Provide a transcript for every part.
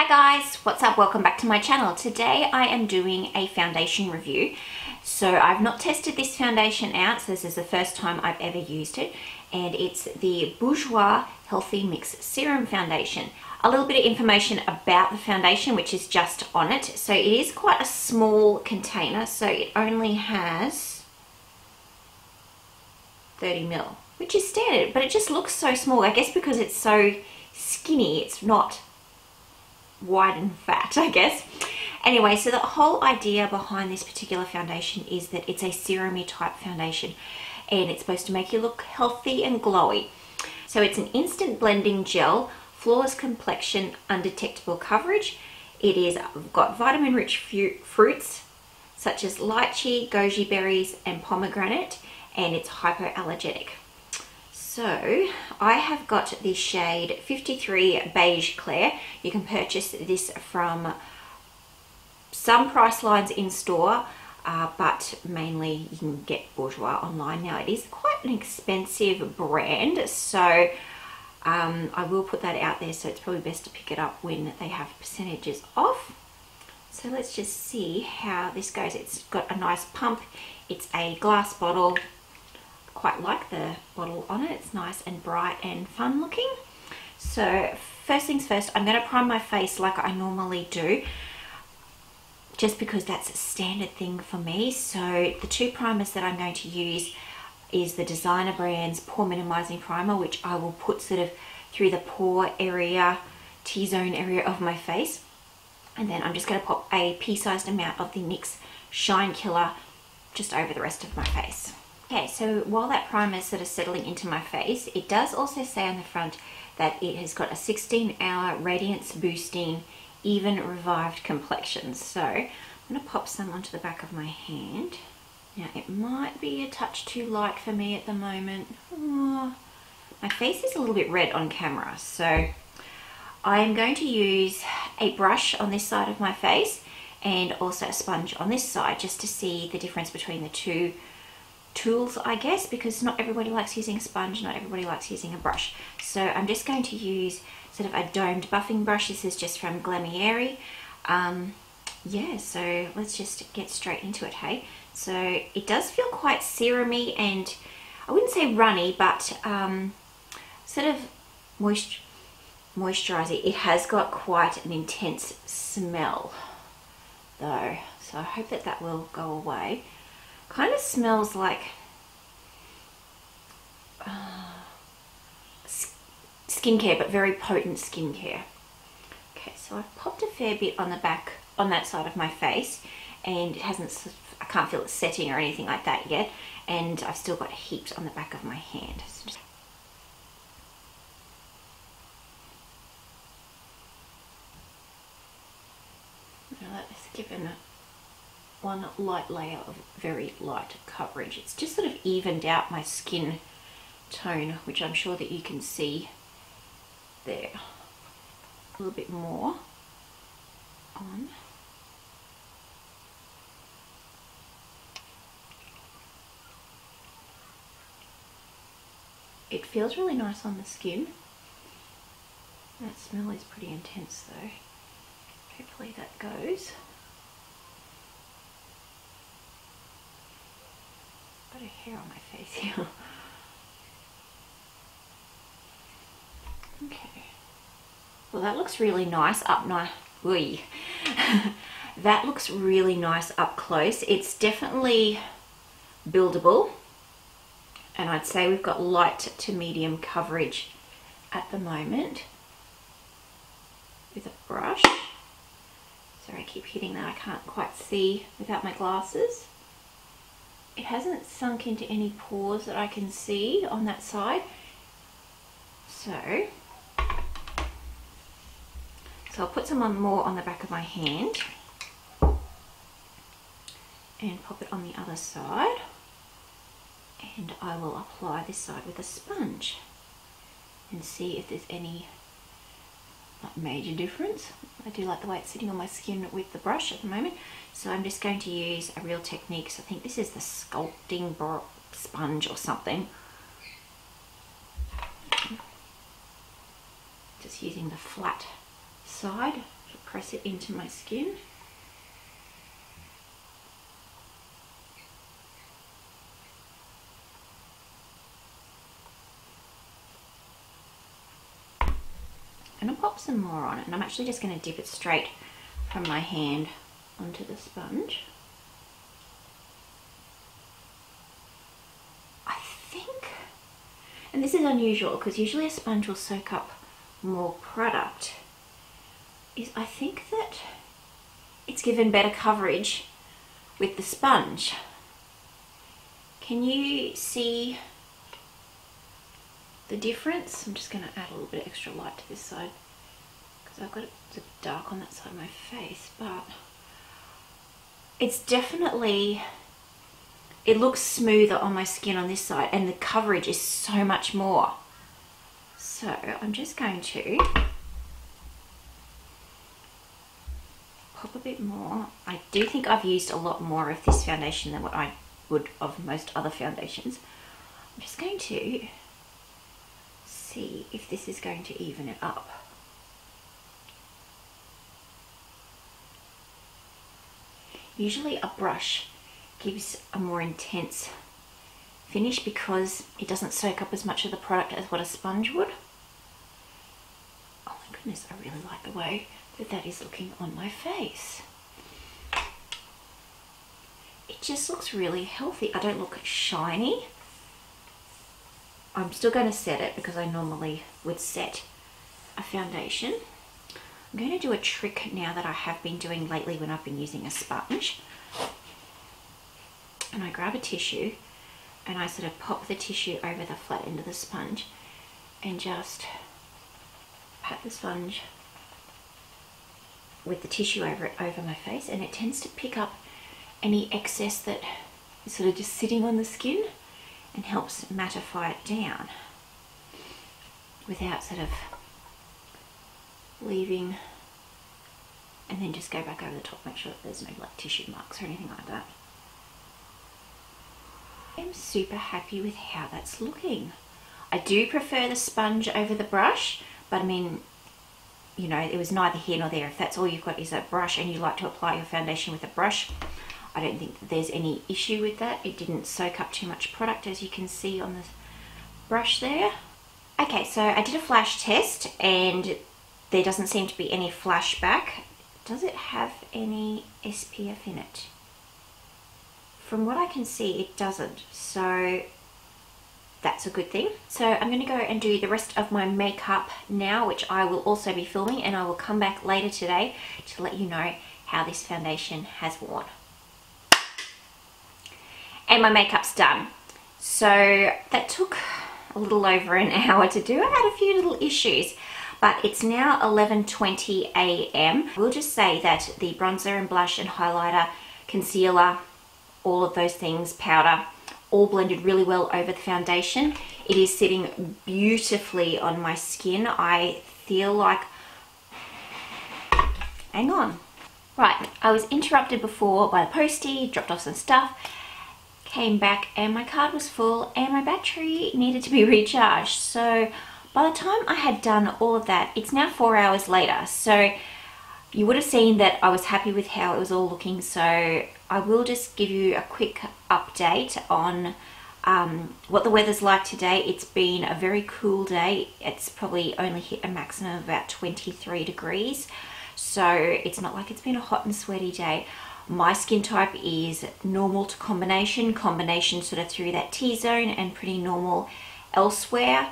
Hi guys, what's up? Welcome back to my channel. Today I am doing a foundation review. So I've not tested this foundation out, so this is the first time I've ever used it, and it's the Bourjois Healthy Mix Serum Foundation. A little bit of information about the foundation, which is just on it. So it is quite a small container, so it only has 30 ml, which is standard, but it just looks so small. I guess because it's so skinny, it's not wide and fat, I guess. Anyway, so the whole idea behind this particular foundation is that it's a serum-y type foundation, and it's supposed to make you look healthy and glowy. So it's an instant blending gel, flawless complexion, undetectable coverage. It is got vitamin-rich fruits such as lychee, goji berries, and pomegranate, and it's hypoallergenic. So I have got the shade 53 Beige Clear. You can purchase this from some price lines in store, but mainly you can get Bourjois online now. It is quite an expensive brand, so I will put that out there, so it's probably best to pick it up when they have percentages off. So let's just see how this goes. It's got a nice pump. It's a glass bottle. Quite like the bottle on it. It's nice and bright and fun looking. So first things first, I'm going to prime my face like I normally do, just because that's a standard thing for me. So the two primers that I'm going to use is the designer brand's Pore Minimising Primer, which I will put sort of through the pore area, T-zone area of my face. And then I'm just going to pop a pea-sized amount of the NYX Shine Killer just over the rest of my face. Okay, so while that primer is sort of settling into my face, it does also say on the front that it has got a 16-hour radiance boosting, even revived complexion. So I'm going to pop some onto the back of my hand. Now it might be a touch too light for me at the moment. Oh, my face is a little bit red on camera, so I am going to use a brush on this side of my face and also a sponge on this side, just to see the difference between the two tools, I guess, because not everybody likes using a sponge, not everybody likes using a brush. So I'm just going to use sort of a domed buffing brush. This is just from Glamieri. Yeah, so let's just get straight into it, hey? So it does feel quite serum-y, and I wouldn't say runny, but sort of moisturising. It has got quite an intense smell though, so I hope that that will go away. Kind of smells like skincare, but very potent skincare. Okay, so I've popped a fair bit on the back, on that side of my face, and it hasn't, I can't feel it setting or anything like that yet, and I've still got heaps on the back of my hand. So just now that's given one light layer of very light coverage. It's just sort of evened out my skin tone, which I'm sure that you can see there. A little bit more on. It feels really nice on the skin. That smell is pretty intense though. Hopefully that goes. Got a hair on my face here. Okay. Well, that looks really nice up that looks really nice up close. It's definitely buildable, and I'd say we've got light to medium coverage at the moment with a brush. Sorry, I keep hitting that. I can't quite see without my glasses. It hasn't sunk into any pores that I can see on that side. So I'll put some more on the back of my hand and pop it on the other side. And I will apply this side with a sponge and see if there's any major difference. I do like the way it's sitting on my skin with the brush at the moment. So I'm just going to use a Real Techniques. I think this is the sculpting sponge or something. Just using the flat side Press it into my skin. And I'll pop some more on it, and I'm actually just going to dip it straight from my hand onto the sponge. I think, and this is unusual because usually a sponge will soak up more product, I think that it's given better coverage with the sponge. Can you see the difference? I'm just going to add a little bit extra light to this side because I've got it a bit dark on that side of my face, but it's definitely, it looks smoother on my skin on this side, and the coverage is so much more. So I'm just going to pop a bit more. I do think I've used a lot more of this foundation than what I would of most other foundations. I'm just going to see if this is going to even it up. Usually a brush gives a more intense finish because it doesn't soak up as much of the product as what a sponge would. Oh my goodness, I really like the way that that is looking on my face. It just looks really healthy. I don't look shiny. I'm still going to set it because I normally would set a foundation. I'm going to do a trick now that I have been doing lately when I've been using a sponge. And I grab a tissue and I sort of pop the tissue over the flat end of the sponge and just pat the sponge with the tissue over it over my face, and it tends to pick up any excess that is sort of just sitting on the skin and helps mattify it down without sort of leaving, and then just go back over the top, make sure that there's no like tissue marks or anything like that. I'm super happy with how that's looking. I do prefer the sponge over the brush, but I mean, you know, it was neither here nor there. If that's all you've got is a brush and you like to apply your foundation with a brush, I don't think that there's any issue with that. It didn't soak up too much product, as you can see on the brush there. Okay, so I did a flash test and there doesn't seem to be any flashback. Does it have any SPF in it? From what I can see, it doesn't, so that's a good thing. So I'm going to go and do the rest of my makeup now, which I will also be filming, and I will come back later today to let you know how this foundation has worn. And my makeup's done. So that took a little over an hour to do. I had a few little issues, but it's now 11:20 a.m. We'll just say that the bronzer and blush and highlighter, concealer, all of those things, powder, all blended really well over the foundation. It is sitting beautifully on my skin. I feel like, hang on. Right, I was interrupted before by the postie, dropped off some stuff, came back and my card was full and my battery needed to be recharged. So by the time I had done all of that, it's now 4 hours later. So you would have seen that I was happy with how it was all looking. So I will just give you a quick update on what the weather's like today. It's been a very cool day. It's probably only hit a maximum of about 23 degrees. So it's not like it's been a hot and sweaty day. My skin type is normal to combination. Combination sort of through that T-zone and pretty normal elsewhere.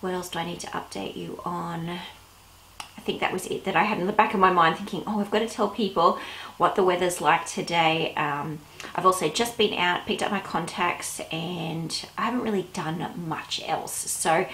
What else do I need to update you on? I think that was it that I had in the back of my mind, thinking, oh, I've got to tell people what the weather's like today. I've also just been out, picked up my contacts, and I haven't really done much else. So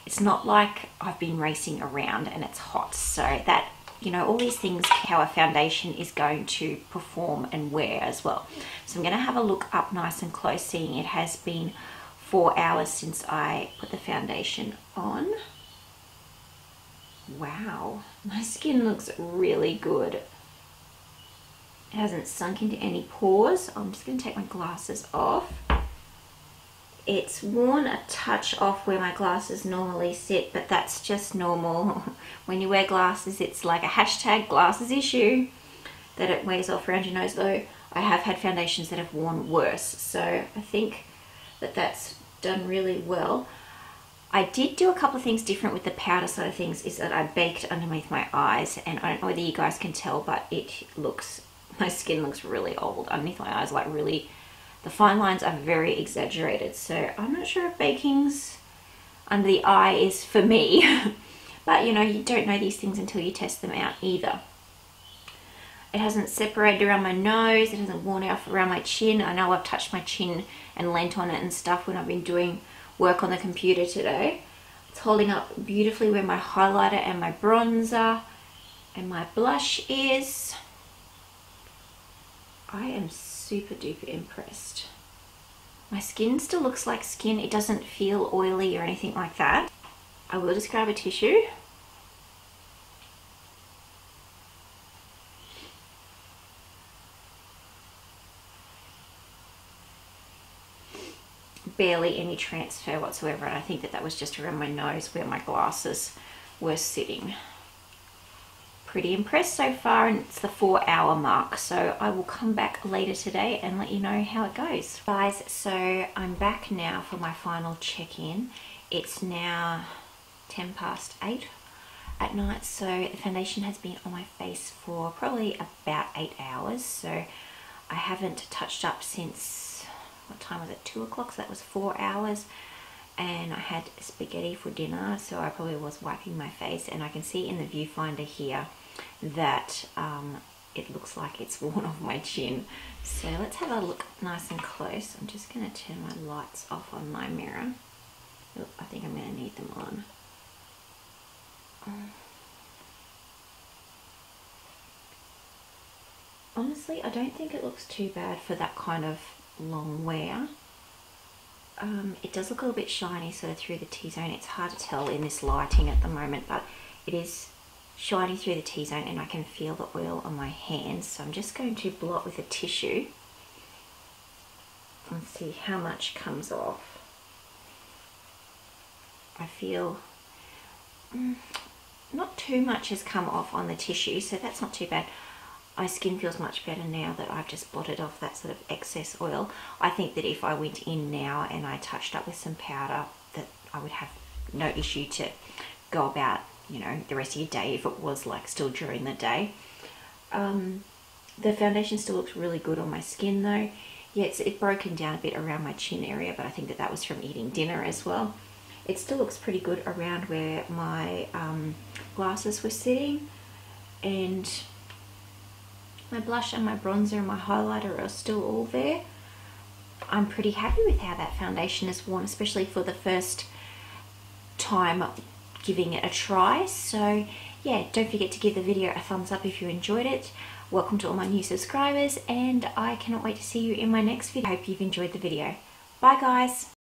it's not like I've been racing around and it's hot. So that, you know, all these things, how a foundation is going to perform and wear as well. So I'm going to have a look up nice and close, seeing it has been 4 hours since I put the foundation on. Wow, my skin looks really good. It hasn't sunk into any pores. I'm just going to take my glasses off. It's worn a touch off where my glasses normally sit, but that's just normal. When you wear glasses, it's like a hashtag glasses issue that it wears off around your nose, though I have had foundations that have worn worse. So I think that that's done really well. I did do a couple of things different with the powder side of things, is that I baked underneath my eyes, and I don't know whether you guys can tell, but my skin looks really old underneath my eyes, like really, the fine lines are very exaggerated. So I'm not sure if baking's under the eye is for me, but you know, you don't know these things until you test them out either. It hasn't separated around my nose, it hasn't worn off around my chin. I know I've touched my chin and leant on it and stuff when I've been doing work on the computer today. It's holding up beautifully where my highlighter and my bronzer and my blush is. I am super duper impressed. My skin still looks like skin. It doesn't feel oily or anything like that. I will just grab a tissue. Barely any transfer whatsoever, and I think that was just around my nose where my glasses were sitting. Pretty impressed so far, and it's the 4-hour mark, so I will come back later today and let you know how it goes. Guys, so I'm back now for my final check-in. It's now 8:10 at night, so the foundation has been on my face for probably about 8 hours, so I haven't touched up since, what time was it, 2 o'clock, so that was 4 hours, and I had spaghetti for dinner, so I probably was wiping my face, and I can see in the viewfinder here that it looks like it's worn off my chin. So let's have a look nice and close. I'm just going to turn my lights off on my mirror. Oop, I think I'm going to need them on. Honestly, I don't think it looks too bad for that kind of long wear. It does look a little bit shiny sort of through the T-zone. It's hard to tell in this lighting at the moment, but it is shiny through the T-zone, and I can feel the oil on my hands. So I'm just going to blot with a tissue and see how much comes off. I feel not too much has come off on the tissue, so that's not too bad. My skin feels much better now that I've just blotted off that sort of excess oil. I think that if I went in now and I touched up with some powder, that I would have no issue to go about, you know, the rest of your day if it was like still during the day. The foundation still looks really good on my skin though. Yeah, it's broken down a bit around my chin area, but I think that was from eating dinner as well. It still looks pretty good around where my glasses were sitting, and my blush and my bronzer and my highlighter are still all there. I'm pretty happy with how that foundation is worn, especially for the first time giving it a try. So yeah, don't forget to give the video a thumbs up if you enjoyed it. Welcome to all my new subscribers, and I cannot wait to see you in my next video. I hope you've enjoyed the video. Bye guys.